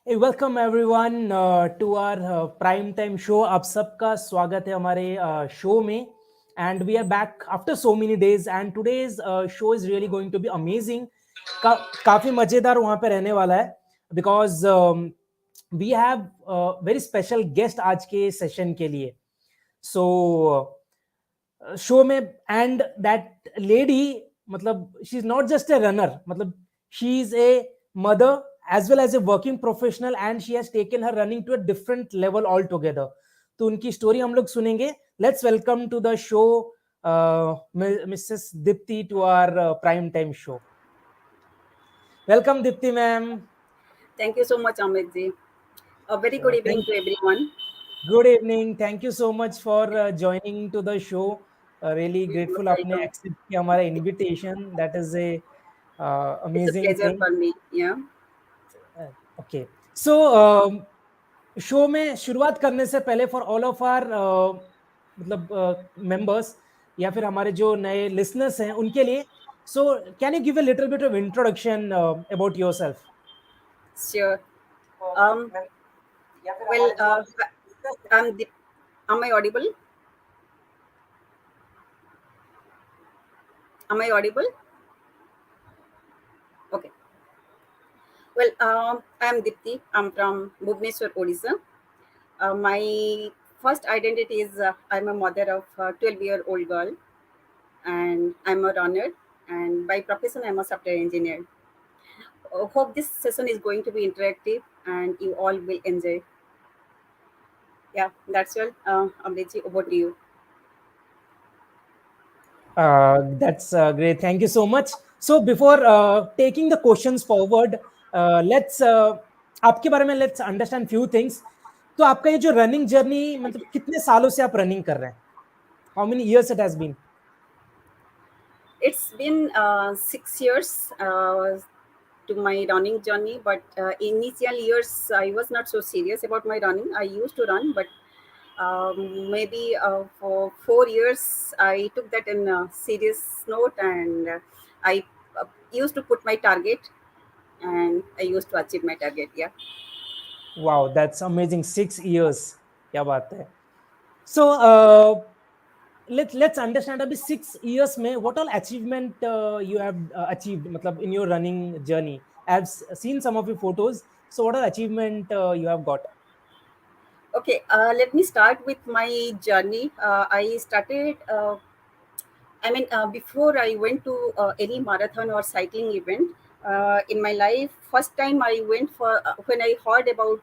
Hey, welcome everyone to our prime time show. आप सबका स्वागत है हमारे show में. And we are back after so many days. And today's show is really going to be amazing. काफी मजेदार वहाँ पे रहने वाला है because we have very special guest आज के session के लिए. So शो में एंड दैट लेडी मतलब she is not just a runner मतलब she is a mother as well as a working professional and she has taken her running to a different level all together. तो उनकी story हम लोग सुनेंगे. Let's welcome to the show Mrs Deepti to our prime time show. Welcome Deepti ma'am. Thank you so much, Amit ji. A very good evening thank to everyone. Good evening. Thank you so much for joining two the show. Really You're most grateful आपने welcome. Accept किया हमारा invitation. That is a It's a amazing pleasure thing. for me. Yeah. Okay so show में शुरुआत करने से पहले for all of are मतलब members या फिर हमारे जो नए लिसनर्स हैं उनके लिए, so can you give a little bit of introduction about yourself? Sure. Um. Well, I'm. Am I audible? Am I audible? Okay. Well, I'm Dipti. I'm from Bhubaneswar, Odisha. My first identity is I'm a mother of a 12-year-old girl, and I'm a runner. And by profession, I'm a software engineer. Hope this session is going to be interactive, and you all will enjoy. Yeah, that's all. Amriti, over to you. That's great. Thank you so much. So before taking the questions forward, let's आपके बारे में let's understand few things. तो आपका ये जो running journey मतलब कितने सालों से आप रनिंग कर रहे हैं? How many years it has been? It's been 6 years to my running journey, but initial years I was not so serious about my running. I used to run, but maybe for 4 years I took that in a serious note, and I used to put my target, and I used to achieve my target. Yeah. Wow, that's amazing. 6 years. क्या बात है. So let's understand अभी 6 years में what all achievement you have achieved मतलब in your running journey. I've seen some of your photos. So what all achievement you have got? Okay, let me start with my journey. I started. Before I went to any marathon or cycling event in my life, first time I went for when I heard about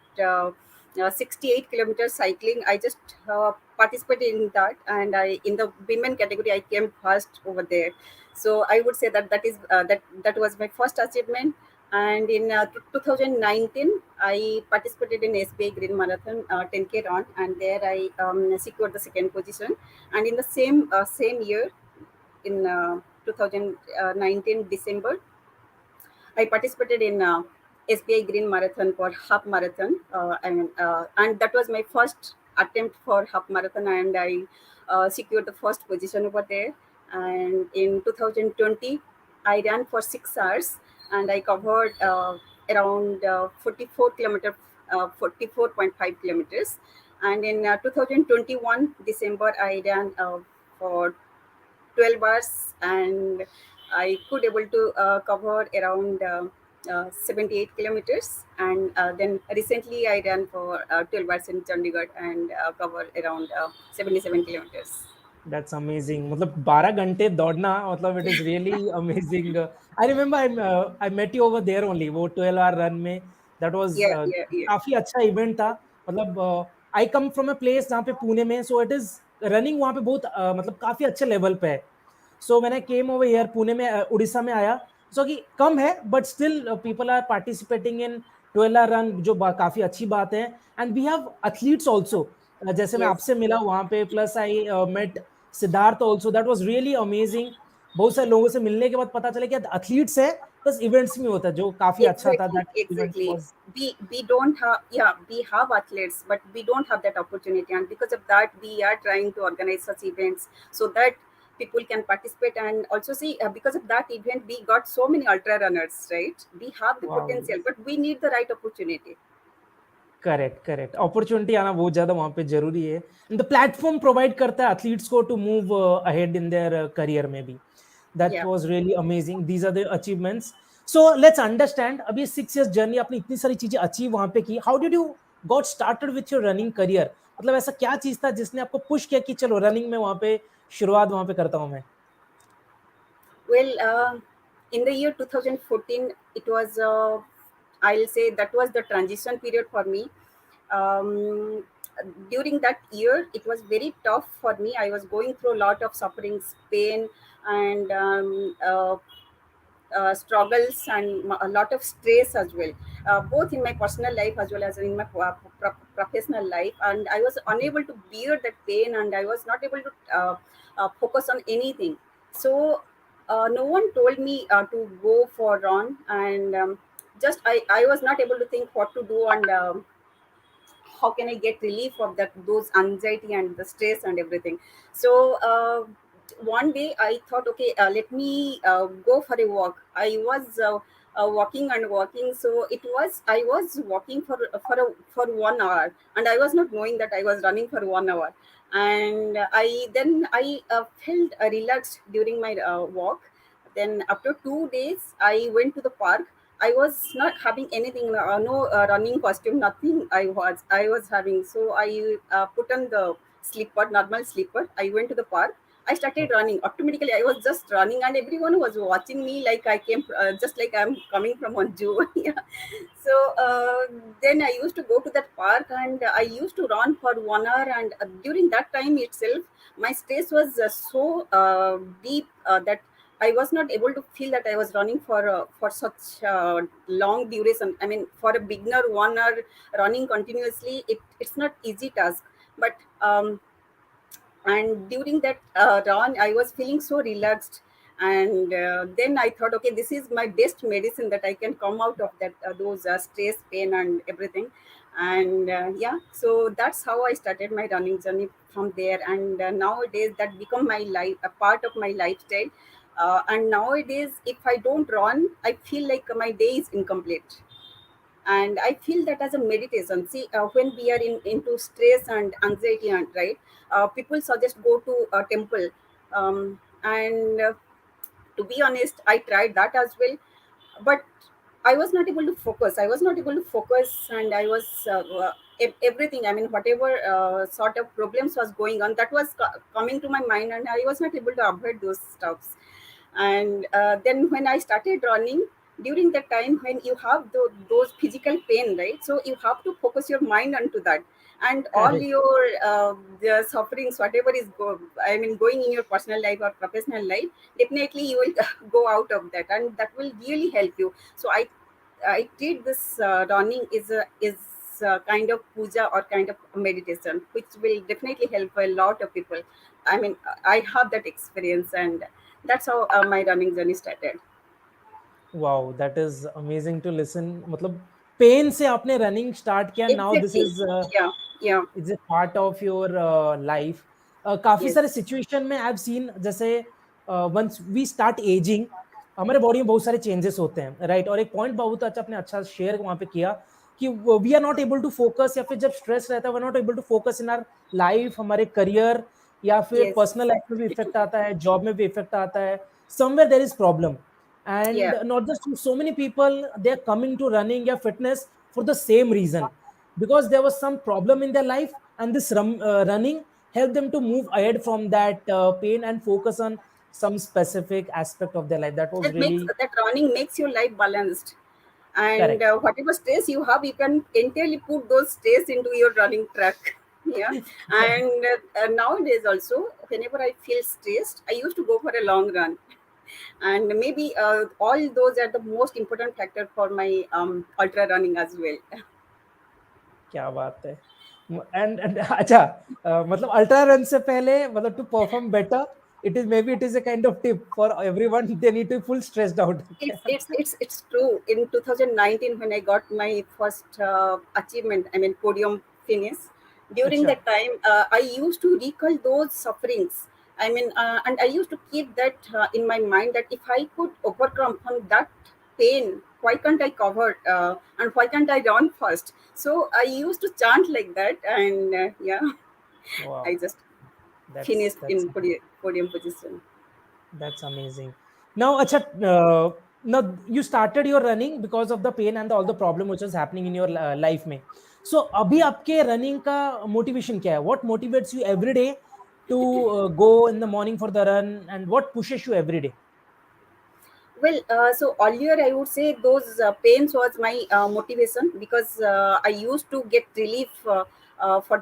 68 kilometers cycling, I just participated in that, and I in the women category I came first over there. So I would say that that was my first achievement. And in 2019, I participated in SBI Green Marathon 10K run, and there I secured the second position. And in the same year, in 2019 December, I participated in SBI Green Marathon for half marathon, and that was my first attempt for half marathon, and I secured the first position over there. And in 2020, I ran for 6 hours, and I covered around 44 kilometer, 44.5 kilometers. And in 2021 December, I ran for 12 hours, and I could able to cover around 78 kilometers. And then recently I ran for 12 hours in Chandigarh and covered around 77 kilometers. That's amazing. मतलब 12 घंटे दौड़ना मतलब it is really amazing. I remember I met you over there only वो 12 hour run में. That was Yeah. काफी अच्छा event था. मतलब I come from a place जहाँ पे पुणे में, so it is running वहाँ पे बहुत मतलब काफी अच्छे लेवल पे है. So when I came over here Pune में उड़ीसा में आया, so कि कम है but still people are participating in 12 hour run जो काफी अच्छी बात है. And we have athletes also. जैसे मैं Yes. आपसे मिला वहां पे, plus I met Siddharth also. That was really amazing. बहुत सारे लोगों से मिलने के बाद पता चला कि एथलीट्स है प्लस इवेंट्स में होता है, जो काफी अच्छा था. Exactly, that event exactly. Was We don't have, yeah, we have athletes, but we don't have that opportunity, and because of that we are trying to organize such events so that people can participate. And also see, because of that event we got so many ultra runners, right? We have the wow. potential, but we need the right opportunity. Correct correct, opportunity आना बहुत ज्यादा वहां पे जरूरी है, the platform provide करता है athletes को to move ahead in their career में भी. That Yeah. Was really amazing, these are the achievements. So let's understand, अब ये 6 इयर्स जर्नी आपने इतनी सारी चीजें अचीव वहां पे की, how did you got started with your running career? मतलब ऐसा क्या चीज था जिसने आपको पुश किया कि चलो रनिंग में वहां पे शुरुआत वहां पे करता हूं मैं? Well, in the year 2014, it was, I'll say that was the transition period for me. Um, During that year, it was very tough for me. I was going through a lot of sufferings, pain, and struggles, and a lot of stress as well, both in my personal life as well as in my professional life. And I was unable to bear that pain, and I was not able to focus on anything. So no one told me to go for run, and just I was not able to think what to do, and how can I get relief of that, those anxiety and the stress and everything. So one day I thought, okay, let me go for a walk. I was walking and walking. So it was, I was walking for 1 hour, and I was not knowing that I was running for 1 hour. And I felt relaxed during my walk. Then after 2 days, I went to the park. I was not having anything, no running costume, nothing. I was having. So I put on the slipper, normal slipper. I went to the park. I started running. Automatically, I was just running, and everyone was watching me like I came, just like I'm coming from one zoo. Yeah. So then I used to go to that park, and I used to run for 1 hour. And during that time itself, my stress was so deep that I was not able to feel that I was running for such long duration. I mean, for a beginner, 1 hour running continuously, it's not easy task. But and during that run, I was feeling so relaxed. And then I thought, okay, this is my best medicine, that I can come out of that, those stress, pain, and everything. And yeah, so that's how I started my running journey from there. And nowadays that become my life, a part of my lifestyle. And nowadays, if I don't run, I feel like my day is incomplete. And I feel that as a meditation. See, when we are into stress and anxiety, and right, people suggest go to a temple. And To be honest, I tried that as well. But I was not able to focus. I was not able to focus, and I was everything, I mean, whatever sort of problems was going on, that was coming to my mind, and I was not able to avoid those stuffs. And then when I started running, during the time when you have those physical pain, right, so you have to focus your mind onto that. And all correct. your the sufferings, whatever is I mean, going in your personal life or professional life, definitely you will go out of that, and that will really help you. So I treat this running is a kind of puja or kind of meditation, which will definitely help a lot of people. I mean, I have that experience, and that's how my running journey started. Wow, that is amazing to listen. मतलब pain से आपने running start किया, now this Exactly. Is Yeah. Yeah. It's a part of your life. काफी Yes. सारे situation में I have seen, जैसे once we start ageing, हमारे body में बहुत सारे चेंजेस होते हैं, राइट? और एक पॉइंट बहुत अच्छा आपने अच्छा शेयर वहां पे किया कि we are not able to focus, या फिर जब स्ट्रेस रहता है we are not able to focus in our life, हमारे करियर या फिर Yes. पर्सनल लाइफ में भी इफेक्ट आता है, जॉब में भी इफेक्ट आता है, somewhere there is problem. Yeah. And not just so many people, they are coming to running or fitness for the same reason, because there was some problem in their life, and this running helped them to move ahead from that pain and focus on some specific aspect of their life. That was really That running makes your life balanced. And correct. whatever stress you have, you can entirely put those stress into your running track. Yeah. And nowadays also, whenever I feel stressed, I used to go for a long run. And maybe all those are the most important factor for my ultra running as well. क्या बात है. And अच्छा, मतलब ultra run से पहले, मतलब to perform better, it is maybe it is a kind of tip for everyone, they need to be full stressed out. It's true. In 2019, when I got my first achievement, I mean podium finish, during अच्छा. that time, I used to recall those sufferings. I mean, and I used to keep that in my mind, that if I could overcome from that pain, why can't I cover and why can't I run first? So I used to chant like that, and yeah, I Wow, just that's finished that's in podium position. that's amazing. Now, acha, now you started your running because of the pain and all the problem which was happening in your life में. So अभी आपके running का motivation क्या है? What motivates you every day to go in the morning for the run, and what pushes you every day? Well, so earlier I would say those pains was my motivation, because I used to get relief for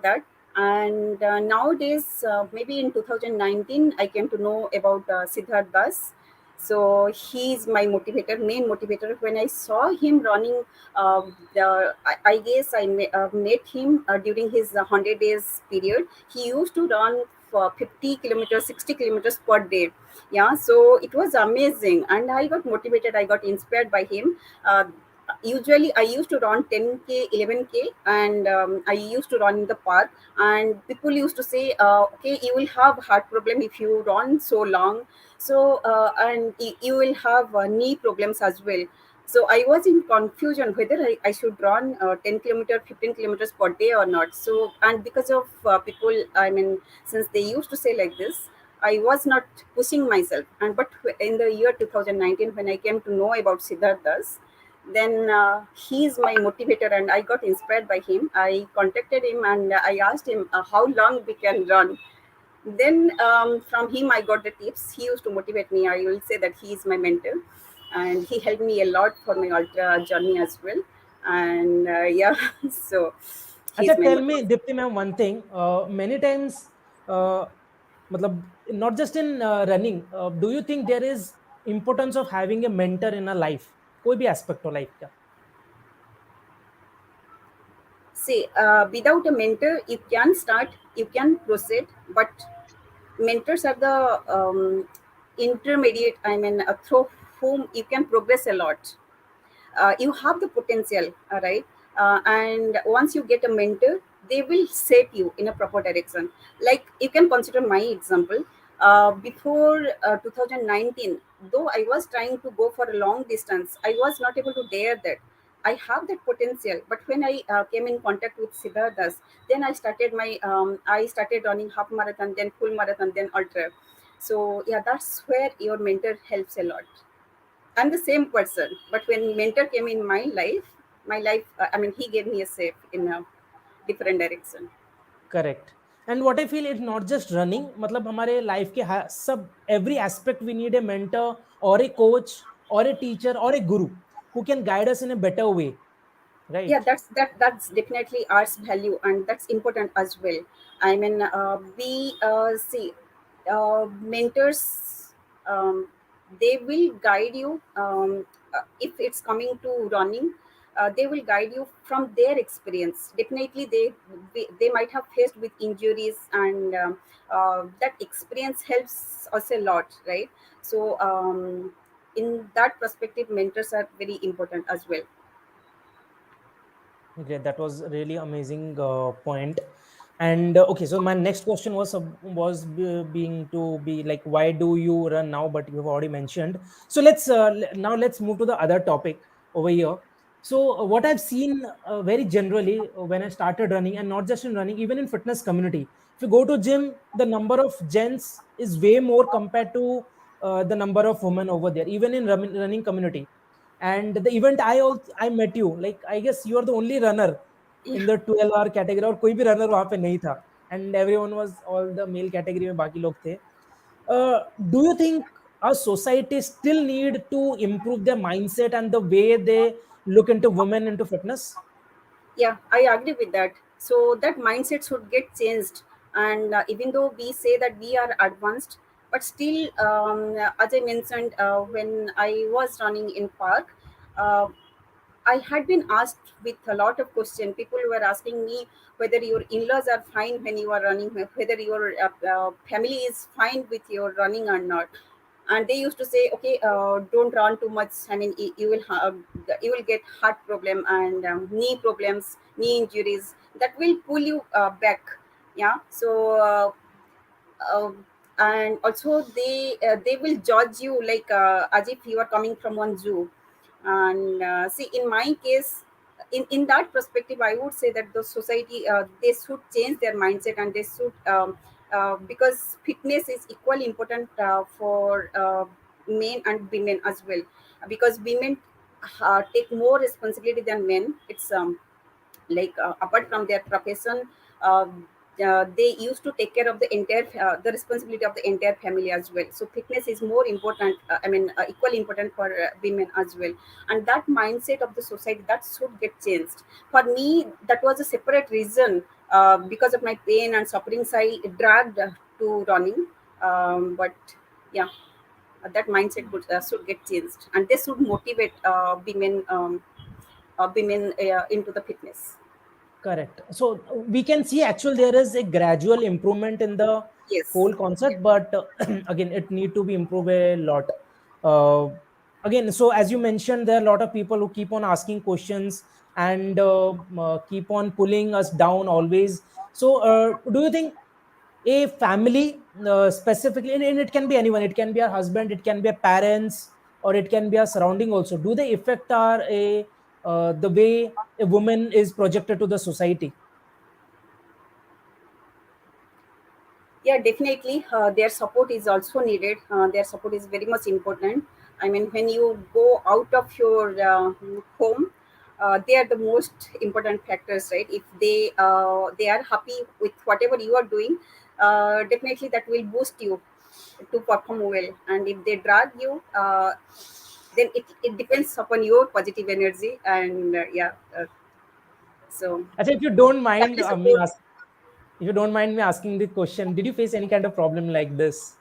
that. And nowadays, maybe in 2019, I came to know about Siddharth Das. So he's my motivator, main motivator. When I saw him running, I guess met him during his 100 days period. He used to run for 50 kilometers, 60 kilometers per day. Yeah, so it was amazing, and I got motivated, I got inspired by him. Usually I used to run 10K, 11K, and I used to run in the park, and people used to say, okay, you will have heart problem if you run so long. So and you will have knee problems as well. So I was in confusion whether I should run 10 kilometers, 15 kilometers per day or not. So, and because of people, I mean, since they used to say like this, I was not pushing myself. And but in the year 2019, when I came to know about Siddharthas, then he is my motivator, and I got inspired by him. I contacted him and I asked him how long we can run. Then from him I got the tips. He used to motivate me. I will say that he is my mentor, and he helped me a lot for my ultra journey as well. And yeah, so अच्छा, he's my tell me, motivator. Dipti ma'am, one thing. Many times, uh, मतलब not just in running, do you think there is importance of having a mentor in a life? कोई भी aspect हो life का. See, without a mentor, you can start, you can proceed, but mentors are the intermediate, I mean, through whom you can progress a lot. You have the potential, right? And once you get a mentor, they will set you in a proper direction. Like, you can consider my example. Before 2019, though I was trying to go for a long distance, I was not able to dare that. I have that potential, but when I came in contact with Siddharthas, then I started running half marathon, then full marathon, then ultra. So yeah, that's where your mentor helps a lot. I'm the same person, but when mentor came in my life, I mean, he gave me a safe in a different direction. Correct. And what I feel is not just running, मतलब हमारे life के सब every aspect we need a mentor or a coach or a teacher or a guru who can guide us in a better way, Yeah, right? that's definitely arts value, and that's important as well. I mean, we see mentors, they will guide you, if it's coming to running. They will guide you from their experience. Definitely they might have faced with injuries, and that experience helps us a lot, right? So in that perspective, mentors are very important as well. Okay, that was really amazing point. And okay, so my next question being to be like, why do you run now? But you've already mentioned. So now let's move to the other topic over here. So what I've seen very generally when I started running, and not just in running, even in fitness community, if you go to gym, the number of gents is way more compared to the number of women over there, even in running community. And the event I met you, like I guess you are the only runner Yeah. in the 12 hour category, और कोई भी runner वहां पे नहीं था, and everyone was all the male category में बाकी लोग थे. Do you think our society still need to improve their mindset and the way they look into women into fitness? Yeah, I agree with that. So that mindset should get changed. And even though we say that we are advanced, but still, as I mentioned, when I was running in park, uh, I had been asked with a lot of questions. People were asking me whether your in-laws are fine when you are running, whether your family is fine with your running or not. And they used to say, okay, don't run too much. I mean, you will get heart problem and knee problems, knee injuries that will pull you back. Yeah. So uh, and also they will judge you like as if you are coming from one zoo. And see, in my case, in that perspective, I would say that the society, they should change their mindset, and they should, because fitness is equally important for men and women as well, because women take more responsibility than men. It's like apart from their profession, uh, they used to take care of the entire the responsibility of the entire family as well. So fitness is more important, equally important for women as well. And that mindset of the society, that should get changed. For me, that was a separate reason. Because of my pain and sufferings, I dragged to running. But yeah, that mindset should get changed, and they should motivate women into the fitness. Correct. So we can see actually there is a gradual improvement in the Yes. whole concept, but again, it need to be improved a lot. Uh, Again, so as you mentioned, there are a lot of people who keep on asking questions and keep on pulling us down always. So, do you think a family specifically, and it can be anyone, it can be our husband, it can be our parents, or it can be our surrounding also, do they affect our a the way a woman is projected to the society? Yeah, definitely. Their support is also needed. Their support is very much important. I mean, when you go out of your home, they are the most important factors, right? If they are happy with whatever you are doing, definitely that will boost you to perform well. And if they drag you, then it depends upon your positive energy. And so Actually, if you don't mind family support. if you don't mind me asking the question, did you face any kind of problem like this,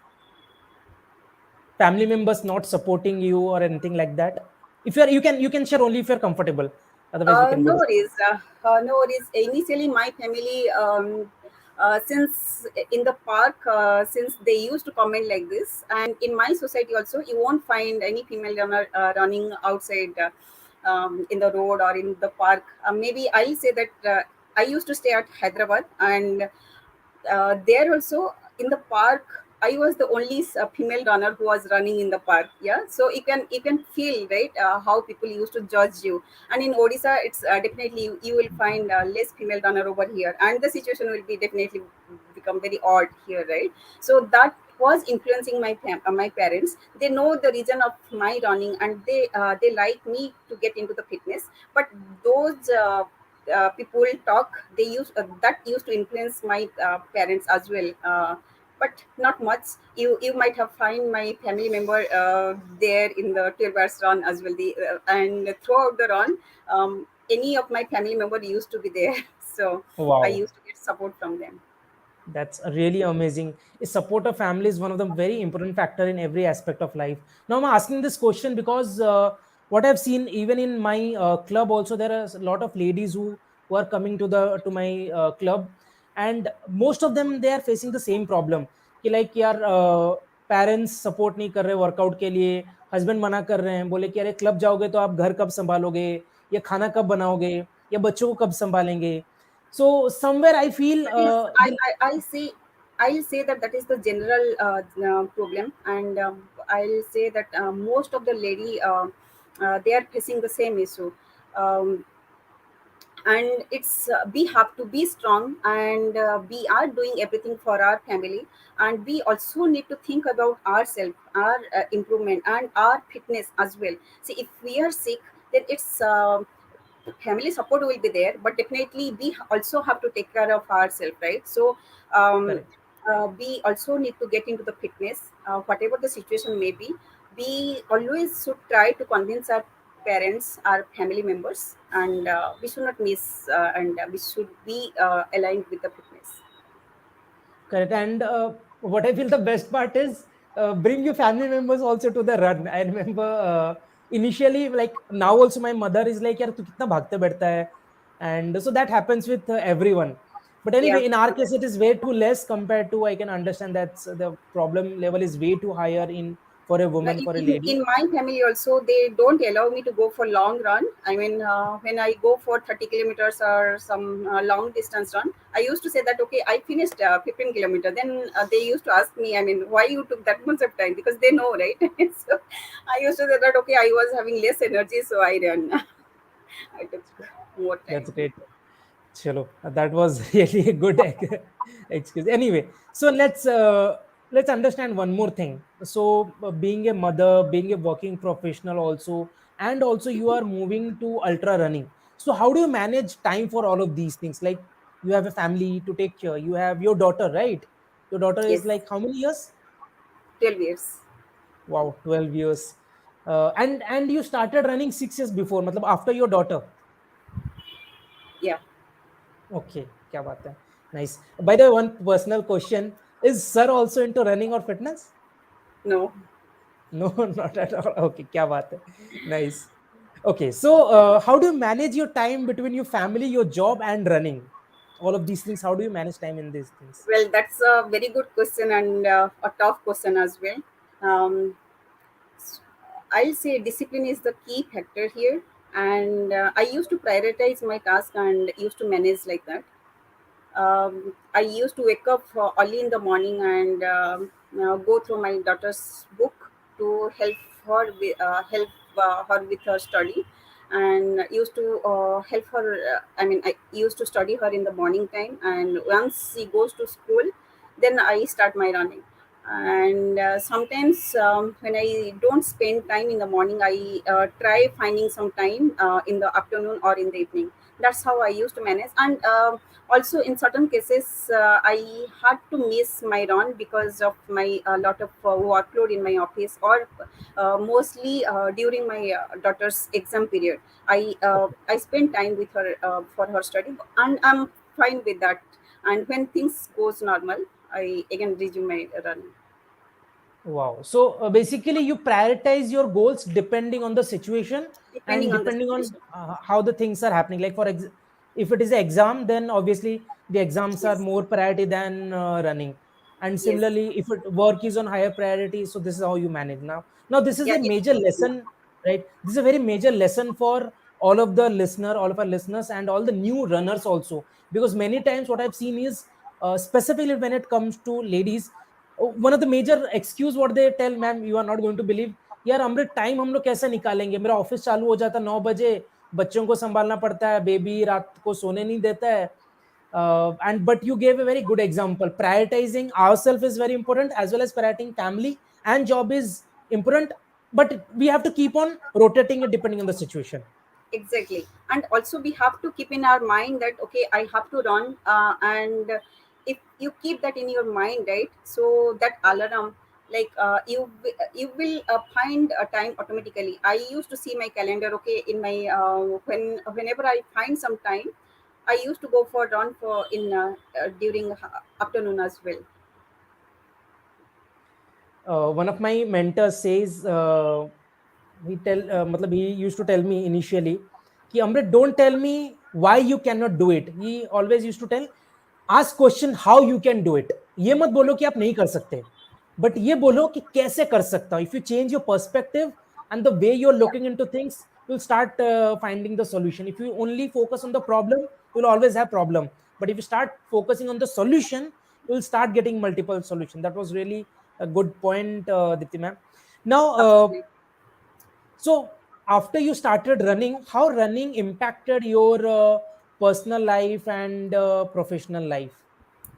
family members not supporting you or anything like that? If you're, you can share only if you're comfortable, otherwise we can go No to. worries. No worries. Initially, my family, since in the park, since they used to comment like this, and in my society also, you won't find any female runner running outside in the road or in the park. Maybe I'll say that I used to stay at Hyderabad, and there also in the park, I was the only female runner who was running in the park. Yeah, so you can feel, right, how people used to judge you. And in Odisha, it's definitely you will find less female runner over here, and the situation will be definitely become very odd here, right? So that was influencing my parents. They know the reason of my running, and they like me to get into the fitness. But those people talk, they use that used to influence my parents as well, but not much. You might have find my family member there in the 12 hours run as well, and throughout the run, any of my family member used to be there. So I Wow. used to get support from them. That's really amazing. A supportive family is one of the very important factor in every aspect of life. Now I'm asking this question because what I've seen even in my club also, there are a lot of ladies who are coming to my club, and most of them they are facing the same problem. कि like यार parents support नहीं कर रहे workout के लिए, husband मना कर रहे हैं, बोले कि अरे क्लब जाओगे तो आप घर कब संभालोगे, या खाना कब बनाओगे, या बच्चों को कब संभालेंगे. So somewhere I feel That is, I'll say that that is the general problem. And I'll say that most of the lady, they are facing the same issue. um, and it's we have to be strong, and we are doing everything for our family, and we also need to think about ourselves, our improvement and our fitness as well. See, if we are sick, then it's family support will be there, but definitely we also have to take care of ourselves, right? So um, correct. we also need to get into the fitness, whatever the situation may be. We always should try to convince our parents, our family members, and we should not miss, and we should be aligned with the fitness. Correct. And what I feel the best part is bring your family members also to the run. I remember initially, like now also my mother is like, यार तू कितना भागते बैठता है, and so that happens with everyone. But Yeah. anyway, in our case, it is way too less compared to. I can understand that the problem level is way too higher in for a Like woman, for a in lady? my family also, they don't allow me to go for long run. I mean, when I go for 30 kilometers or some long distance run, I used to say that okay, I finished 15 kilometer. Then they used to ask me, I mean, why you took that much of time, because they know, right? So I used to say that okay, I was having less energy, so I ran. I took more That's time. great. Chalo, that was really a good excuse. Anyway, so let's understand one more thing. So, being a mother, being a working professional, also, and also you are moving to ultra running. So, how do you manage time for all of these things? Like, you have a family to take care. You have your daughter, right? Your daughter is Yes, like how many years? 12 years. Wow, 12 years. And you started running 6 years before, matlab after your daughter. Yeah, Okay, क्या बात है. Nice. By the way, one personal question: is sir also into running or fitness? no. No, not at all. Okay, क्या बात है. Nice. Okay, so how do you manage your time between your family, your job, and running? All of these things. How do you manage time in these things? Well, that's a very good question and a tough question as well. Um, I'll say discipline is the key factor here, and I used to prioritize my task and used to manage like that. I used to wake up early in the morning and go through my daughter's book to help her with her study, and used to help her. I mean, I used to study her in the morning time, and once she goes to school, then I start my running. And sometimes when I don't spend time in the morning, I try finding some time in the afternoon or in the evening. That's how I used to manage. And also in certain cases I had to miss my run because of my lot of workload in my office, or mostly during my daughter's exam period. I spend time with her for her study, and I'm fine with that. And when things goes normal, I again resume my run. Wow. So basically, you prioritize your goals depending on the situation and Depending on the depending on situation. how the things are happening. Like if it is an exam, then obviously the exams are Yes, more priority than running. And yes. similarly, if it work is on higher priority, so this is how you manage now. Now, this is Yeah, a major yeah. lesson, right? This is a very major lesson for all of our listeners, and all the new runners also. Because many times, what I've seen is specifically when it comes to ladies, one of the major excuse what they tell, ma'am you are not going to believe, यार Amrit time हम लोग कैसे निकालेंगे, मेरा office चालू हो जाता 9 बजे, बच्चों को संभालना पड़ता है, बेबी रात को सोने नहीं देता है. And but you gave a very good example. Prioritizing ourselves is very important, as well as prioritizing family and job is important, but we have to keep on rotating it depending on the situation. Exactly. And also we have to keep in our mind that okay, I have to run, and if you keep that in your mind, right, so that alarm, like you will find a time automatically. I used to see my calendar, okay, in my whenever I find some time, I used to go for run for in during afternoon as well. One of my mentors says, मतलब he used to tell me initially कि Amrit, don't tell me why you cannot do it. He always used to tell, ask question how you can do it. ये मत बोलो कि आप नहीं कर सकते, but ये बोलो कि कैसे कर सकता हूं. If you change your perspective and the way you're Yeah, looking into things, you'll start finding the solution. If you only focus on the problem, you'll always have problem. But if you start focusing on the solution, you'll start getting multiple solution. That was really a good point, Dipti ma'am. Now, absolutely. so after you started running, how running impacted your personal life and professional life?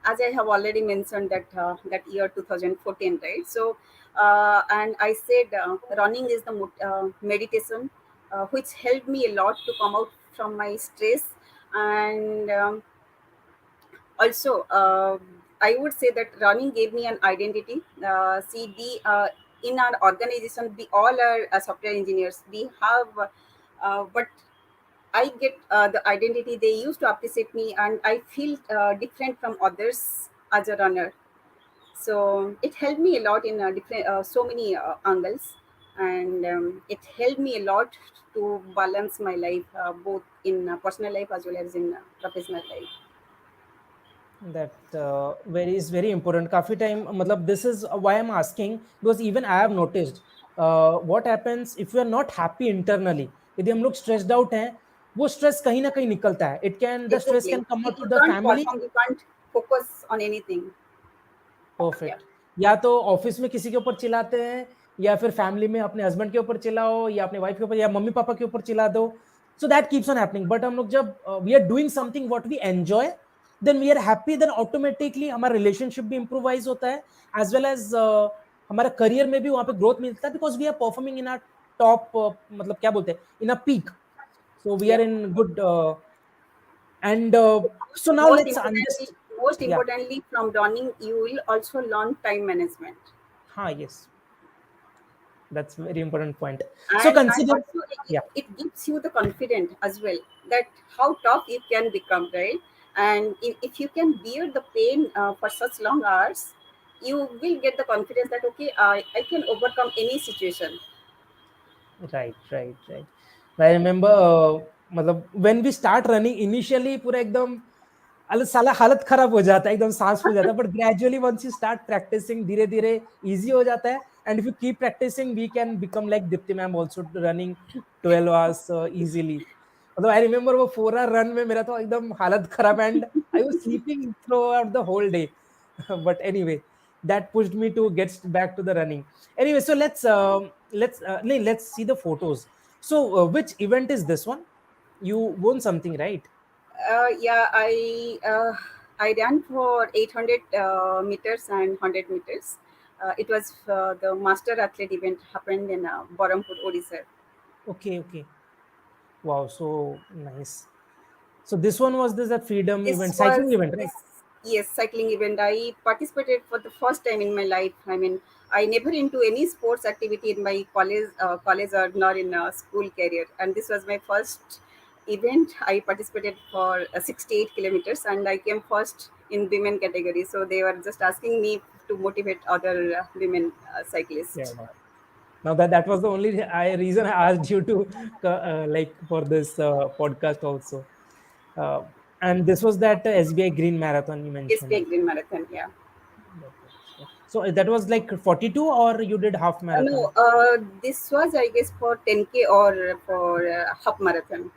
As I have already mentioned that that year 2014, right? So, and I said running is the meditation, which helped me a lot to come out from my stress, and also I would say that running gave me an identity. See, in our organization, we all are software engineers. We have, but I get the identity. They used to appreciate me, and I feel different from others as a runner. So it helped me a lot in different, so many angles, and it helped me a lot to balance my life, both in personal life as well as in professional life. That very is very important. काफी time मतलब this is why I'm asking, because even I have noticed what happens if you are not happy internally. यदि हम लोग stressed out हैं, वो stress कहीं ना कहीं निकलता है. It can, the stress Exactly. can come out If to you the can't family. perform, you can't focus on anything. Yeah. Perfect. या तो ऑफिस में किसी के ऊपर चिल्लाते हैं, या फिर फैमिली में अपने हस्बैंड के ऊपर चिल्लाओ, या अपने वाइफ के ऊपर, या मम्मी पापा के ऊपर चिल्ला दो. So that keeps on happening. But हम लोग जब we are doing something what we enjoy, then we are happy, then automatically हमारा रिलेशनशिप भी इंप्रूवाइज होता है, एज वेल एज हमारा करियर में भी वहां पे ग्रोथ मिलता है, because we are performing in our top, मतलब क्या बोलते हैं, in a peak. So we are Yeah. In good. And so now Most let's importantly, understand. most या. importantly, from running, you will also learn time management. हाँ, yes. That's very important point. So And consider, also yeah, it gives you the confidence as well, that how tough you can become, right? And if you can bear the pain for such long hours, you will get the confidence that okay, I can overcome any situation. right, right, right. I remember, मतलब when we start running initially पूरा एकदम अल साला हालत खराब हो जाता है, एकदम सांस फूल जाता है, but gradually once you start practicing, धीरे धीरे easy हो जाता है. And if you keep practicing, we can become like Dipti ma'am, also running 12 hours easily. मतलब I remember वो 4 hour run में मेरा तो एकदम हालत खराब, and I was sleeping throughout the whole day. But anyway, that pushed me to get back to the running. Anyway, so let's see the photos. So which event is this one? You won something, right? Yeah, I ran for 800 meters and 100 meters. It was the master athlete event happened in Barampur, Odisha. Okay, okay. Wow, so nice. So this one was this, that freedom event, This cycling was event, right? this Yes, cycling event. I participated for the first time in my life. I mean, I never into any sports activity in my college or nor in a school career, and this was my first event. I participated for 68 kilometers, and I came first in women category. So they were just asking me to motivate other women Yeah. cyclists. Wow. Now that was the only reason I asked you to like for this podcast also. Uh, and this was that SBI Green Marathon you Yes, mentioned. big green marathon. Yeah. So that was like 42, or you did half No, marathon? this was I guess for 10K or for half marathon.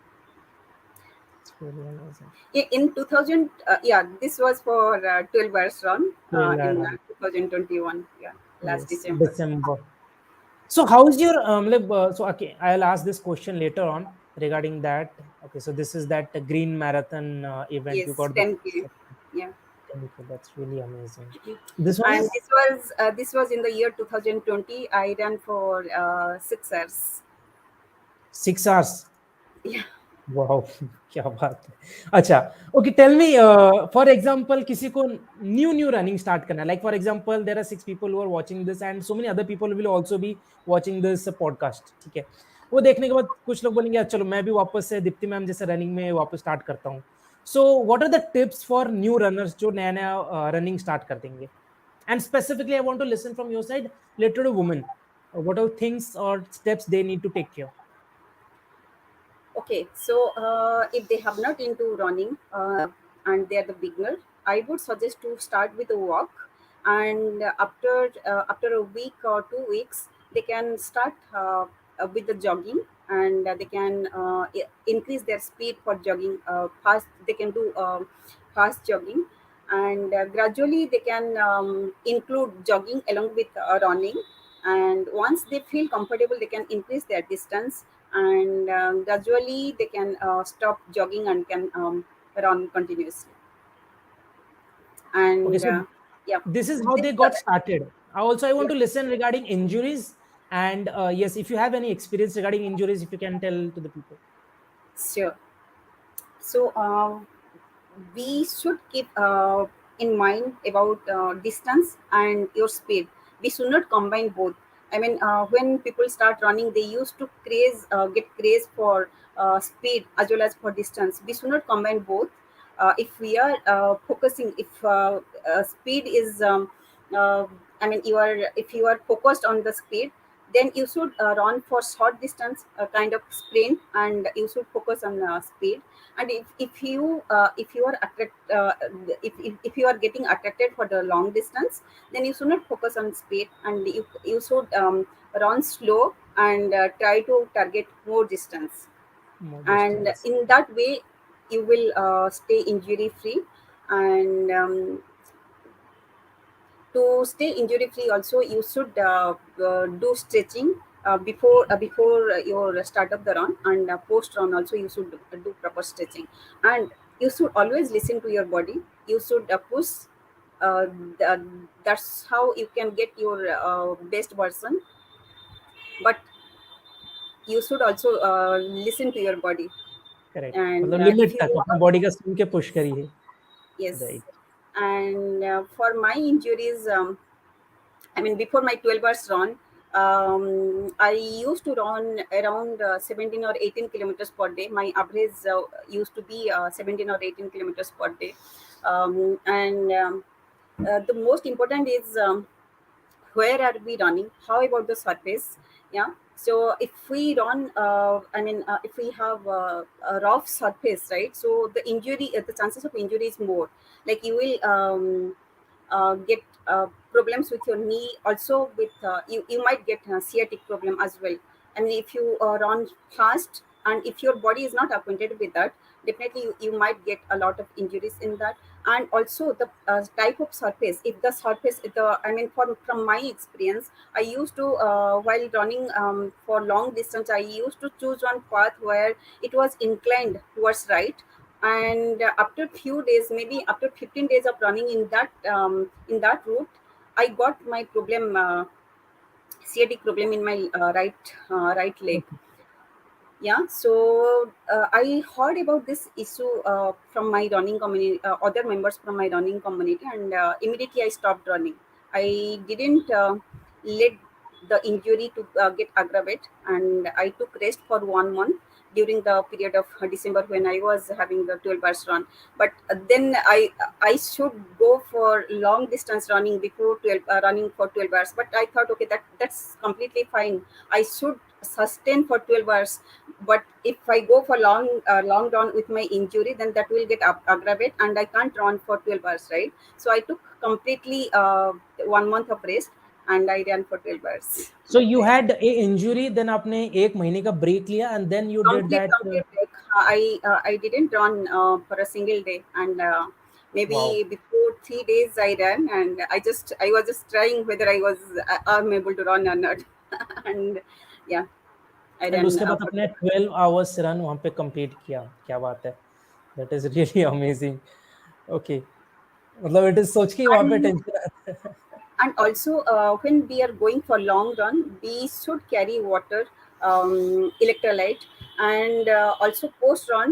It's really amazing. In 2000, yeah, this was for 12 hours run in Trailer, 2021, yeah, last yes, December. December. So how's your so okay, I'll ask this question later on regarding that. Okay, so this is that green marathon event. You Yes, got the 10K. Yeah. thank you. That's really amazing. This one And is this was in the year 2020. I ran for 6 hours. 6 hours. Yeah. Wow क्या बात है. अच्छा, okay, tell me, for example किसी को new new running start करना है, like for example there are 6 people who are watching this and so many other people will also be watching this podcast, ठीक है. वो देखने के बाद कुछ लोग बोलेंगे चलो मैं भी वापस से दीप्ति मैम जैसे रनिंग में वापस स्टार्ट करता हूँ. So what are the tips for new runners जो नया नया रनिंग स्टार्ट कर देंगे, and specifically I want to listen from your side related to women, what are things और steps they need to take care. Okay, so if they have not into running and they are the beginner, I would suggest to start with a walk, and after a week or 2 weeks, they can start with the jogging, and they can increase their speed for jogging fast. They can do fast jogging, and gradually they can include jogging along with running. And once they feel comfortable, they can increase their distance, and gradually they can stop jogging and can run continuously. Okay, And so yeah, this is how this they got started. Also I want yeah, to listen regarding injuries, and yes, if you have any experience regarding injuries, if you can tell to the people. sure. So we should keep in mind about distance and your speed. We should not combine both. I mean, when people start running, they used to get craze for speed as well as for distance. We should not combine both. If we are focusing, if speed is, uh, I mean, if you are focused on the speed, Then you should run for short distance, kind of sprint, and you should focus on speed. And if you are if you are getting attracted for the long distance, then you should not focus on speed, and you should run slow and try to target more distance. More And distance. in that way you will stay injury free. And to stay injury free also, you should do stretching before your start of the run, and post run also you should do proper stretching. And you should always listen to your body. You should push. uh, th- that's how you can get your best version. But you should also listen to your body. Correct, And मतलब if limit you तक अपने are, body का सुन के push करिए. yes. Right. And for my injuries, I mean, before my 12 hours run, I used to run around 17 or 18 kilometers per day. My average used to be 17 or 18 kilometers per day. And the most important is, where are we running, how about the surface. Yeah, so if we run if we have a rough surface, right, so the injury the chances of injury is more. Like you will get problems with your knee, also with you might get a sciatic problem as well. And if you run fast, and if your body is not acquainted with that, definitely you might get a lot of injuries in that. And also the type of surface, if the surface the I mean from my experience, I used to while running for long distance, I used to choose one path where it was inclined towards right. And after few days, maybe after 15 days of running in that route, I got my problem, sciatic problem in my right leg. Okay. Yeah, so I heard about this issue from my running community, other members from my running community, and immediately I stopped running. I didn't let the injury to get aggravate, and I took rest for 1 month during the period of December when I was having the 12 hours run. But then I should go for long distance running before 12 running for 12 hours. But I thought, okay, that's completely fine. I should sustain for 12 hours. But if I go for long run with my injury, then that will get aggravate, and I can't run for 12 hours, right? So I took completely 1 month of rest, and I ran for 12 hours so that you day. Had a injury, then आपने एक महीने का break लिया and then you did that. Complete break. I didn't run for a single day, and wow. maybe before 3 days I ran, and I was just trying whether I'm able to run or not. And yeah, I and ran उसके बाद for अपने 12 hours. 12 hours run वहां पे complete किया. क्या बात है. That is really amazing. Okay. मतलब इट इज सोच के वहां पे And टेंशन आता है. and also when we are going for long run, we should carry water, electrolyte. And also post run,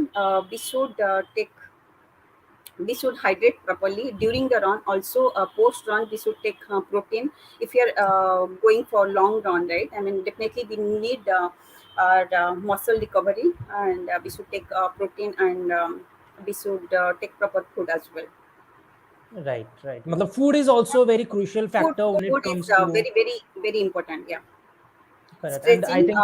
we should hydrate properly during the run. Also post run, we should take protein. If you're going for long run, right, I mean, definitely we need our muscle recovery, and we should take protein, and we should take proper food as well. Right, right. मतलब food is also very crucial factor when it Food is comes to. very, very, very important. Yeah. Correct. And I Stretching, think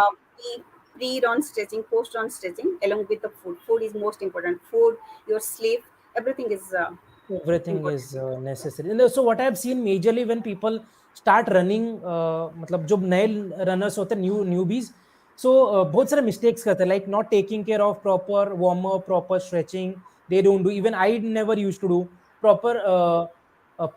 pre-run stretching, post-run stretching, along with the food. Food is most important. Food, your sleep, everything is everything important. is necessary. And so what I have seen majorly when people start running, मतलब जो नए runners होते हैं, newbies, सो बहुत सारे mistakes करते हैं, like not taking care of proper warm up, proper stretching. They don't do, even I never used to do proper.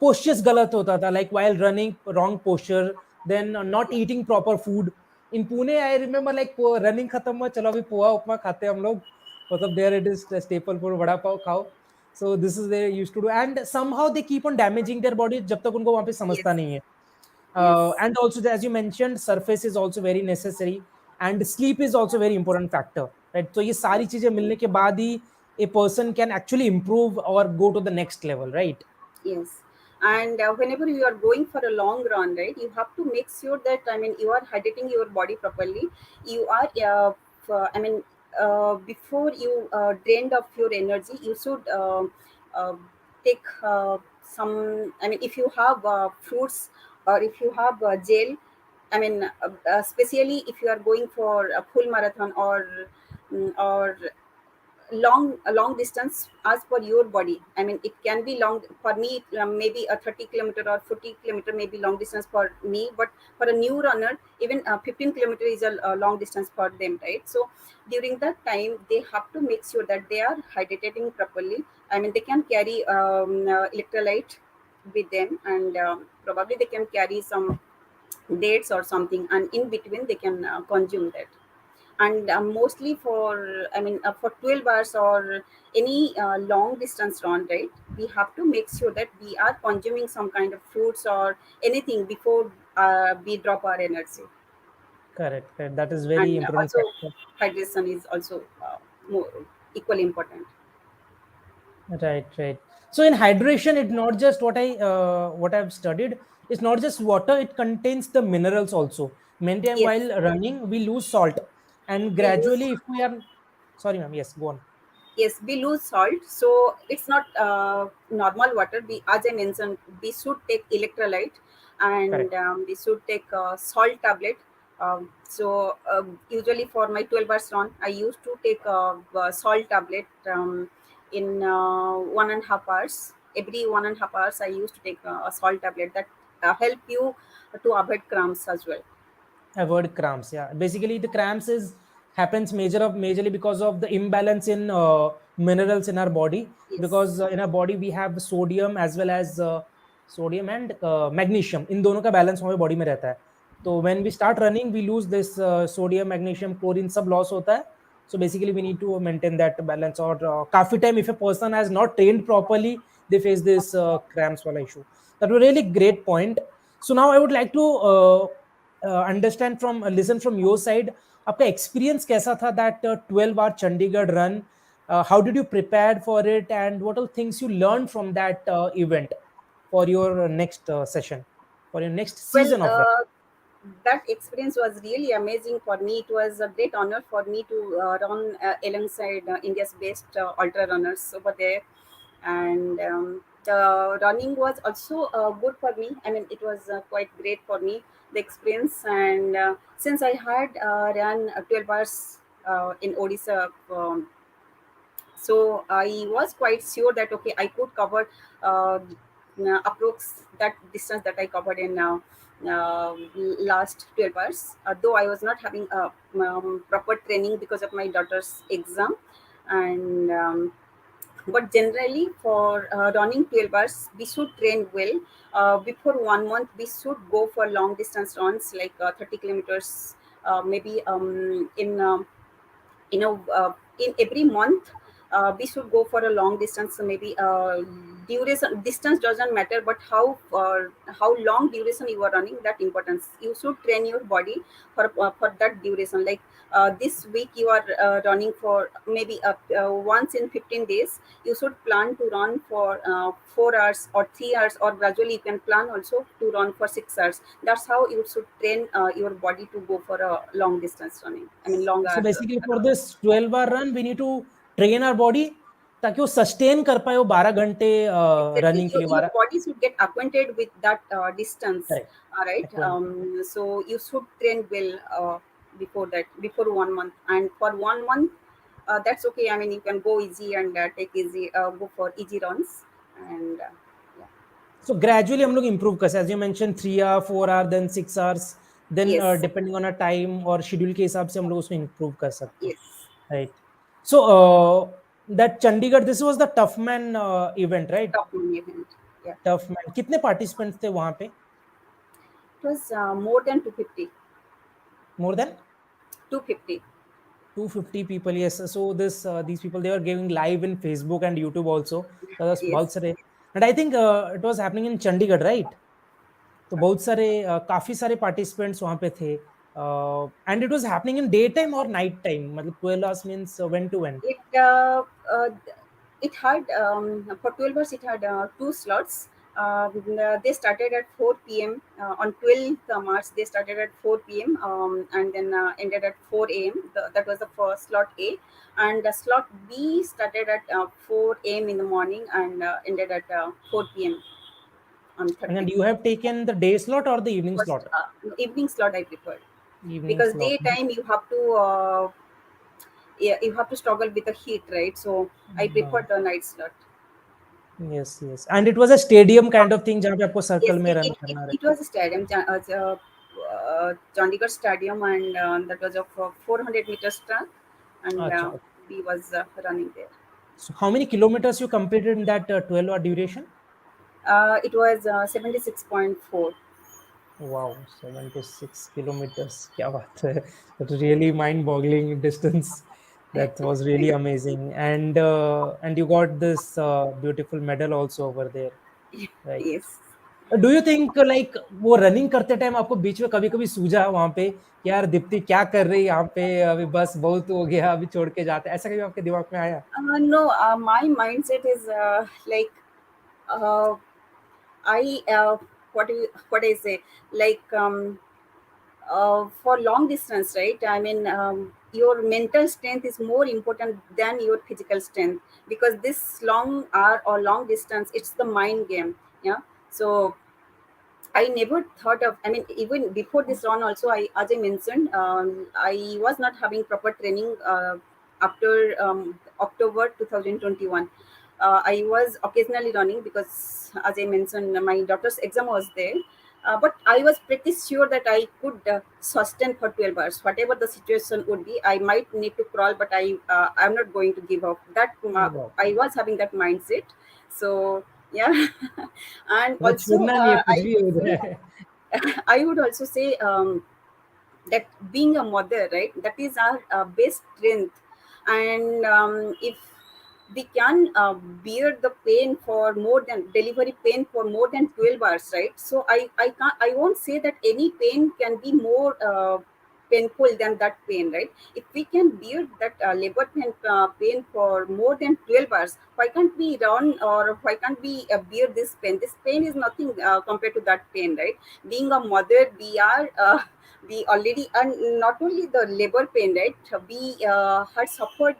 Postures गलत होता था, like while running wrong posture, then not eating proper food. In Pune I remember like running खत्म हुआ, चलो अभी पोहा उपमा खाते हैं हम लोग, मतलब there it is staple food, vada pav खाओ. So this is they used to do, and somehow they keep on damaging their body जब तक उनको वहां पे समझता Yes, नहीं है. yes, And also as you mentioned, surface is also very necessary, and sleep is also very important factor, right? So ये सारी चीजें मिलने के बाद ही a person can actually improve or go to the next level, right? yes. And whenever you are going for a long run, right, you have to make sure that, I mean, you are hydrating your body properly. You are, before you drained of your energy, you should uh, take some. I mean, if you have fruits, or if you have gel, I mean, especially if you are going for a full marathon or a long distance as per your body. I mean, it can be long for me. Maybe a 30 kilometer or 40 kilometer may be long distance for me, but for a new runner, even 15 kilometer is a long distance for them, right? So during that time, they have to make sure that they are hydrating properly. I mean, they can carry electrolyte with them, and probably they can carry some dates or something, and in between they can consume that. And mostly for, I mean, for 12 hours or any long distance run, right, we have to make sure that we are consuming some kind of fruits or anything before we drop our energy. Correct, correct. That is very And important also factor. hydration is also more equally important. Right, right. So in hydration, it's not just what I've studied. It's not just water. It contains the minerals also. Many time Yes, while running, we lose salt, and we lose. gradually, if we are, sorry, ma'am. Yes, go on. Yes, we lose salt, so it's not normal water. We, as I mentioned, we should take electrolyte, and Correct. we should take salt tablet. Usually for my 12 hours run, I used to take a salt tablet in 1.5 hours. Every 1.5 hours, I used to take a salt tablet that help you to avoid cramps as well. Avoid cramps. Yeah, basically the cramps is happens majorly because of the imbalance in minerals in our body, Yes, because in our body we have sodium as well as sodium and magnesium. इन दोनों का balance हमारे body में रहता है. तो when we start running we lose this sodium, magnesium, chlorine सब loss होता है. So basically we need to maintain that balance. और काफी time if a person has not trained properly, they face this cramps वाला issue. That was really great point. So now I would like to understand from listen from your side, आपका experience कैसा था that 12 hour Chandigarh run, how did you prepare for it and what are things you learn from that event for your next session, for your next well, season of run? that experience was really amazing for me. It was a great honor for me to run alongside India's best ultra runners over there, and the running was also good for me. I mean, it was quite great for me, the experience. And since I had run 12 hours in Odisha, so I was quite sure that okay, I could cover approx that distance that I covered in last 12 hours. Though I was not having a proper training because of my daughter's exam, and but generally for running 12 hours, we should train well. Before 1 month, we should go for long distance runs like 30 kilometers, maybe you know in every month we should go for a long distance. So maybe duration, distance doesn't matter, but how long duration you are running, that importance. You should train your body for that duration. Like this week you are running for maybe once in 15 days, you should plan to run for 4 hours or 3 hours, or gradually you can plan also to run for 6 hours. That's how you should train your body to go for a long distance running, I mean long so hours basically for run. This 12 hour run we need to train our body ताकि वो sustain कर पाए वो 12 घंटे Exactly. Running के लिए Your 12. body should get acquainted with that distance. Correct. All right. Equal. So you should train well before that, before 1 month. And for 1 month, that's okay. I mean, you can go easy and take easy, go for easy runs. And yeah. So gradually हम लोग improve कर सकते हैं, as you mentioned 3 hour 4 hour then 6 hours, then Yes. depending on a time और schedule के हिसाब से हम लोग उसमें improve कर सकते हैं, Yes. right? So that Chandigarh, this was the Tough Man event, right? Top money event. Yeah. Tough Man, कितने participants थे वहाँ पे? It was more than 250. More than 250. 250 people. Yes, so this these people, they were giving live in Facebook and YouTube also. So that's Yes. बहुत सारे, and I think it was happening in Chandigarh, right? तो बहुत सारे काफी सारे participants वहां पे थे, and it was happening in day time और नाइट टाइम, मतलब 12 आवर्स means when to when? It it had for 12 hours it had two slots. They started at 4 p.m. On 12th March. They started at 4 p.m. And then ended at 4 a.m. That was the first slot A, and slot B started at 4 a.m. in the morning and ended at 4 p.m. on And then 30th. you have taken the day slot or the evening First, slot? evening slot I preferred, Evening because slot. daytime you have to yeah, you have to struggle with the heat, right? So I हाँ, prefer the night slot. yes, yes. And it was a stadium kind of thing जहाँ पे आपको Yes, circle में run करना it रहता was a stadium, Chandigarh Stadium, and that was of 400 meters track, है. and अच्छा. we was running there. So how many kilometers you completed in that 12 hour duration? It was 76.4. Wow, 76 kilometers. क्या बात है. That's really mind-boggling distance. That was really amazing. And you got this beautiful medal also over there, right? Yes. Do you think like वो running करते time आपको बीच में कभी कभी सूझा वहां पे कि यार दीप्ति क्या कर रही है यहाँ पे, अभी बस बहुत हो गया, अभी छोड़ के जाते, ऐसा कभी आपके दिमाग में आया? No, my mindset is like uh, I what I say, like for long distance, right? I mean, your mental strength is more important than your physical strength, because this long hour or long distance, it's the mind game. Yeah. So I never thought of. I mean, even before this run, also, as I mentioned, I was not having proper training after October 2021. I was occasionally running because, as I mentioned, my daughter's exam was there. But I was pretty sure that I could sustain for 12 hours, whatever the situation would be. I might need to crawl, but I'm not going to give up. That वाह. I was having that mindset. So yeah, and मतलब also छोड़ना नहीं है कुछ I भी would हो say जाए. I would also say that being a mother, right, that is our best strength. And if we can bear the pain for more than delivery pain for more than 12 hours, right? So I can't, I won't say that any pain can be more painful than that pain, right? If we can bear that labor pain for more than 12 hours, why can't we run, or why can't we bear this pain? This pain is nothing compared to that pain, right? Being a mother, we are we already, and not only the labor pain, right? We had suffered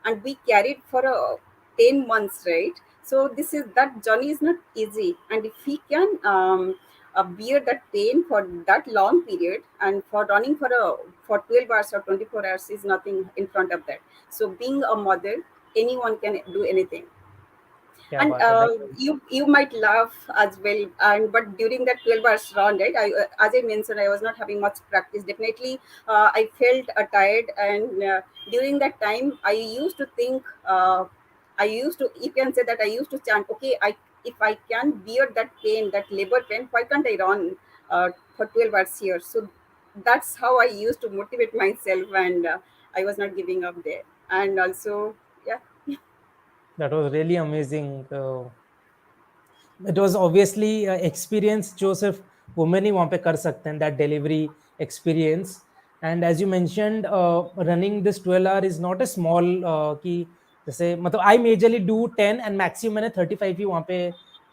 and we carried for 10 months, right? So this is, that journey is not easy, and if we can bear that pain for that long period, and for running for 12 hours or 24 hours is nothing in front of that. So being a mother, anyone can do anything. क्या And बात है. you might laugh as well, and but during that 12 hours run, right, as I mentioned, I was not having much practice. Definitely I felt tired, and during that time I used to think, I used to, you can say that I used to chant, okay, I, if I can bear that pain, that labor pain, why can't I run for 12 hours here? So that's how I used to motivate myself, and I was not giving up there. And also, yeah. That was really amazing. It was obviously experience जो सिर्फ women ही वहाँ पे कर सकते हैं, that delivery experience. And as you mentioned, running this 12 hour is not a small कि जैसे मतलब I majorly do 10 and maximum मैंने 35 ही वहाँ पे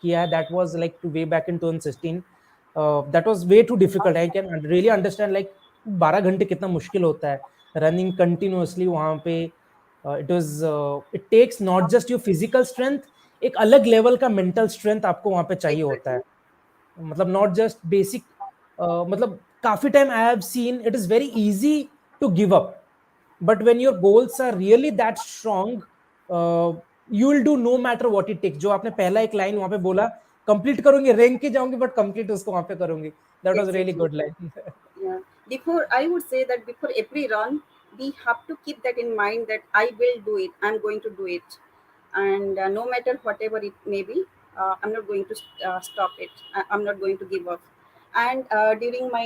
किया है. That was like to way back in 2016. That was way too difficult. I can really understand like 12 घंटे कितना मुश्किल होता है running continuously वहाँ पे. It takes not just your physical strength, एक अलग लेवल का मेंटल स्ट्रेंथ आपको वहां पे चाहिए होता Exactly. है. मतलब नॉट जस्ट बेसिक, मतलब काफी time I have seen it is very easy to give up, but when your goals are really that strong, you will do no matter what it takes. जो आपने पहला एक line वहां पे बोला, complete करूंगी, रैंक के जाऊंगी बट कंप्लीट उसको वहां पे करूंगी. That was really Exactly. Good line. Yeah. Before, I would say that before every run, we have to keep that in mind, that I will do it. I'm going to do it, and no matter whatever it may be, I'm not going to stop it. I'm not going to give up. And during my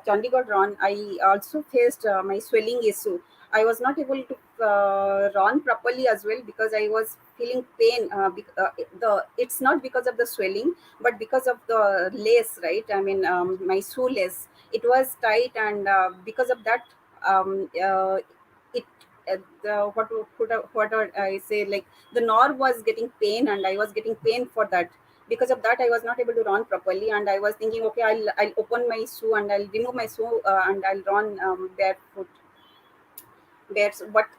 Chandigarh run, I also faced my swelling issue. I was not able to run properly as well, because I was feeling pain. The It's not because of the swelling, but because of the lace, right? I mean, my shoe lace, it was tight, and because of that, it what I say, like, the nerve was getting pain, and I was getting pain for that. Because of that, I was not able to run properly, and I was thinking, okay, I'll open my shoe and I'll remove my shoe, and I'll run barefoot. But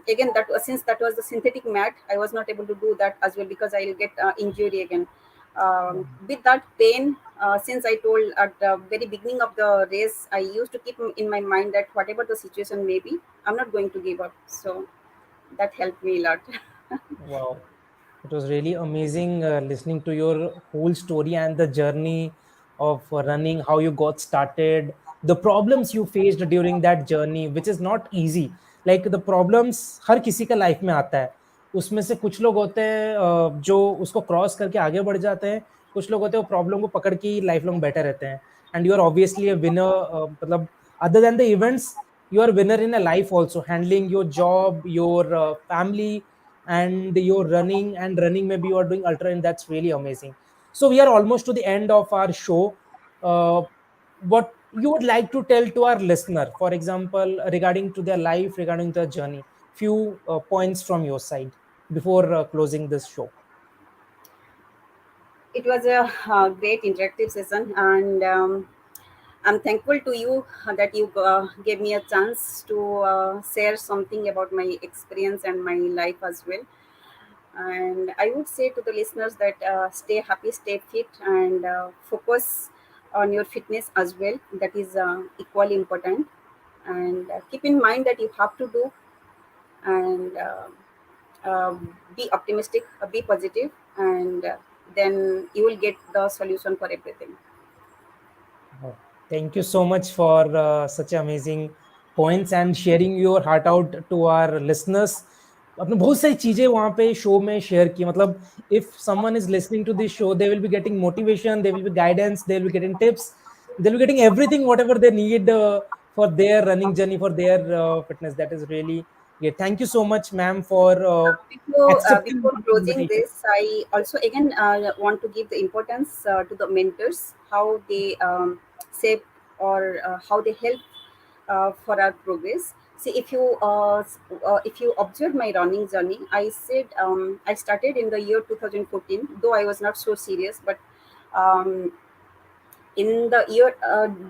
again, that was, since that was the synthetic mat, I was not able to do that as well, because I'll get injury again. With that pain, since I told at the very beginning of the race, I used to keep in my mind that whatever the situation may be, I'm not going to give up. So that helped me a lot. Wow. It was really amazing listening to your whole story and the journey of running, how you got started, the problems you faced during that journey, which is not easy. Like the problems हर किसी का life में आता है. उसमें से कुछ लोग होते हैं जो उसको क्रॉस करके आगे बढ़ जाते हैं. कुछ लोग होते हैं वो प्रॉब्लम को पकड़ के लाइफ लॉन्ग बैठे रहते हैं. And you are obviously a winner. मतलब other than the events, you are winner in a life also, handling your job, your family, and you're running, and running maybe you are doing ultra, and that's really amazing. So we are almost to the end of our show. What you would like to tell to our listener, for example, regarding to their life, regarding their journey, few points from your side before closing this show. It was a great interactive session, and I'm thankful to you that you gave me a chance to share something about my experience and my life as well. And I would say to the listeners that stay happy, stay fit, and focus on your fitness as well. That is equally important. And keep in mind that you have to do, and be optimistic, be positive, and then you will get the solution for everything. Oh, thank you so much for such amazing points and sharing your heart out to our listeners. आपने बहुत सारी चीजें वहां पे show में share की. मतलब if someone is listening to this show, they will be getting motivation, they will be guidance, they will be getting tips, they will be getting everything whatever they need for their running journey, for their fitness. That is really great. Thank you so much, ma'am, for accepting Before the closing invitation. this, I also again want to give the importance to the mentors, how they shape or how they help for our progress. See, if you observe my running journey, I said I started in the year 2014, though I was not so serious, but um, in the year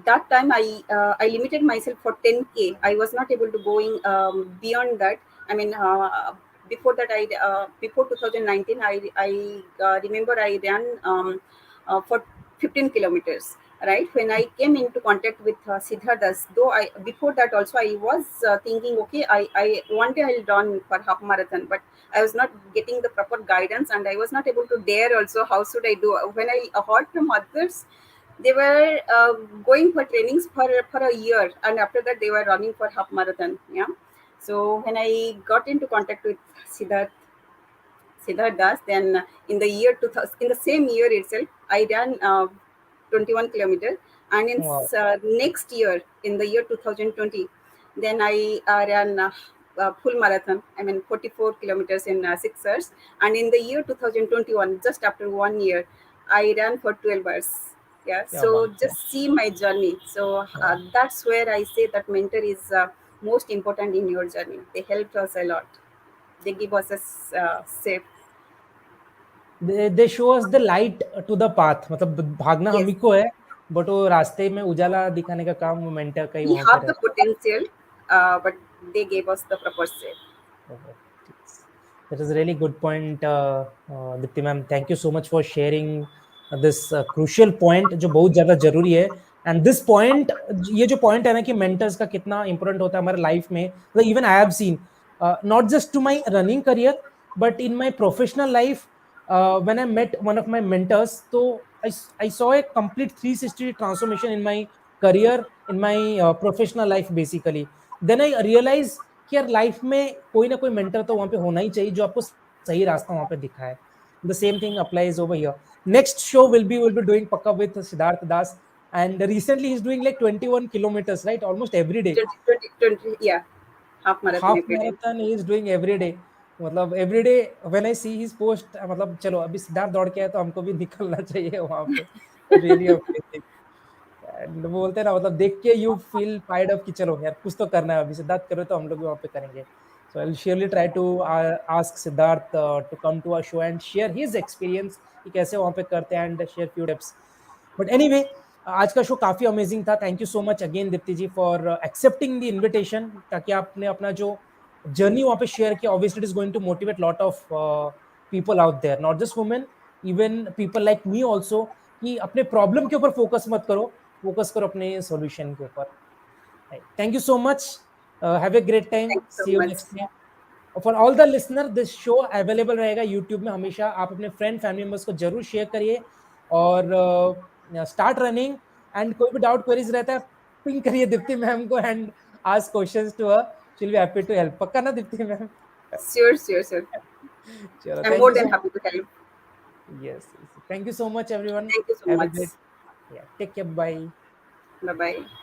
that time I limited myself for 10K. I was not able to going beyond that. I mean, before that, before 2019, I remember I ran for 15 kilometers, right? When I came into contact with Siddharthas, though I before that also I was thinking, okay, I one day I'll run for half marathon, but I was not getting the proper guidance, and I was not able to dare also. How should I do? When I heard from others, they were going for trainings for a year, and after that they were running for half marathon. Yeah. So when I got into contact with Siddharth Siddharth Das, then in the year 2000, in the same year itself, I ran 21 kilometers, and in Wow. next year, in the year 2020, then I ran full marathon. I mean 44 kilometers in 6 hours, and in the year 2021, just after 1 year, I ran for 12 hours. Yeah, क्या so बात है. just see my journey. So Wow. that's where I say that mentor is most important in your journey. They helped us a lot. They give us a safe. They show us the light to the path. मतलब भागना हम Yes, ही को है, but वो रास्ते में उजाला दिखाने का काम वो मेंटर का ही we वहां पे have the रहता potential, but they gave us the proper shape. है. That is a really good point, Dipti ma'am. Thank you so much for sharing this crucial point जो बहुत ज़्यादा जरूरी है. And this point, ये जो point है ना कि mentors का कितना important होता है हमारे life में. मतलब even I have seen, not just to my running career, but in my professional life, when I met one of my mentors, तो I saw a complete 360 transformation in my career, in my professional life basically. Then I realized कि यार life में कोई ना कोई mentor तो वहां पे होना ही चाहिए जो आपको सही रास्ता वहां पे दिखाए. The same thing applies over here. Next show will be doing पक्का with Siddharth Das, and recently he's doing like 21 kilometers, right? Almost every day. 20, 20, 20, yeah, half marathon Half every day. marathon he is doing every day. मतलब every day when I see his post, मतलब चलो अभी सिद्धार्थ दौड़ के आया तो हमको भी निकलना चाहिए वहां पे. Really amazing. एंड वो बोलते हैं ना, मतलब देख के यू फील फायर्ड अप कि चलो यार कुछ तो करना है. अभी सिद्धार्थ करो तो हम लोग भी वहाँ पे करेंगे. So I will surely try to ask Siddharth to come to our show and share his experience कि कैसे वहाँ पे करते हैं and share few tips. But anyway, आज का शो काफी अमेजिंग था. Thank you so much again Deepti ji for accepting the invitation, ताकि आपने अपना जो जर्नी वहाँ पे शेयर किया. Obviously it is going to motivate lot of people out there, not just women, even people like me also, कि अपने प्रॉब्लम के ऊपर फोकस मत करो, फोकस करो अपने सॉल्यूशन के ऊपर. Thank you so much. Have a great time. Thank you so see you much. Next time. For all the listener, this show available रहेगा यूट्यूब में हमेशा. आप अपने फ्रेंड फैमिली मेंबर्स को जरूर शेयर करिए और स्टार्ट रनिंग. एंड कोई भी डाउट क्वेरीज रहता है, पिंग करिए दीप्ति मैम को and ask questions to her. She will be happy to help. पक्का ना Deepti ma'am? Sure, sure, sure. चलो, I'm thank more you than so happy to help. Much. Yes, thank you so much everyone. Thank you so have a much. Great, take care, bye. Bye bye.